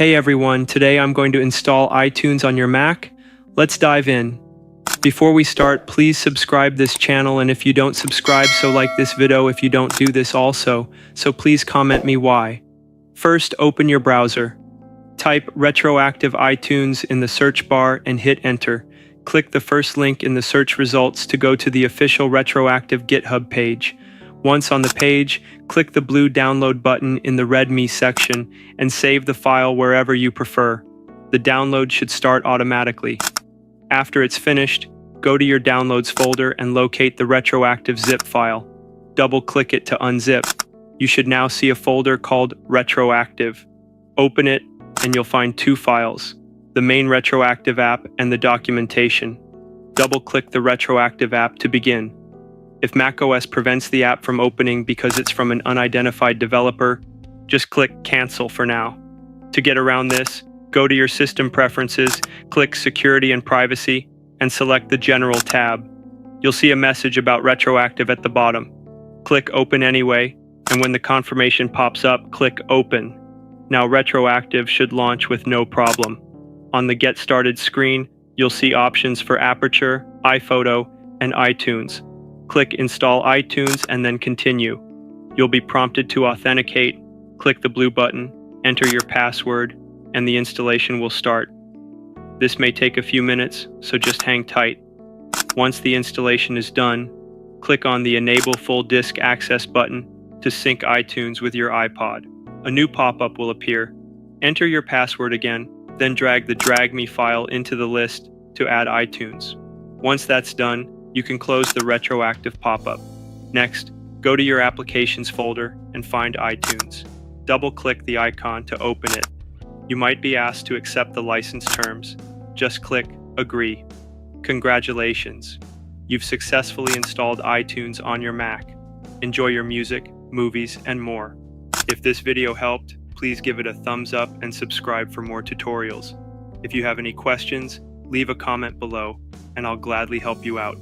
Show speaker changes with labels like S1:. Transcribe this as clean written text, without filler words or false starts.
S1: Hey everyone, today I'm going to install iTunes on your Mac. Let's dive in. Before we start, please subscribe this channel, and if you don't subscribe, so like this video if you don't do this also, so please comment me why. First, open your browser. Type retroactive iTunes in the search bar and hit enter. Click the first link in the search results to go to the official retroactive GitHub page. Once on the page, click the blue download button in the README section and save the file wherever you prefer. The download should start automatically. After it's finished, go to your downloads folder and locate the retroactive zip file. Double-click it to unzip. You should now see a folder called Retroactive. Open it and you'll find two files, the main retroactive app and the documentation. Double-click the retroactive app to begin. If macOS prevents the app from opening because it's from an unidentified developer, just click Cancel for now. To get around this, go to your system preferences, click Security and Privacy, and select the General tab. You'll see a message about retroactive at the bottom. Click Open anyway, and when the confirmation pops up, click Open. Now retroactive should launch with no problem. On the Get Started screen, you'll see options for Aperture, iPhoto, and iTunes. Click Install iTunes and then Continue. You'll be prompted to authenticate. Click the blue button, enter your password, and the installation will start. This may take a few minutes, so just hang tight. Once the installation is done, click on the Enable Full Disk Access button to sync iTunes with your iPod. A new pop-up will appear. Enter your password again, then drag the Drag Me file into the list to add iTunes. Once that's done, you can close the retroactive pop-up. Next, go to your Applications folder and find iTunes. Double-click the icon to open it. You might be asked to accept the license terms. Just click Agree. Congratulations! You've successfully installed iTunes on your Mac. Enjoy your music, movies, and more. If this video helped, please give it a thumbs up and subscribe for more tutorials. If you have any questions, leave a comment below, and I'll gladly help you out.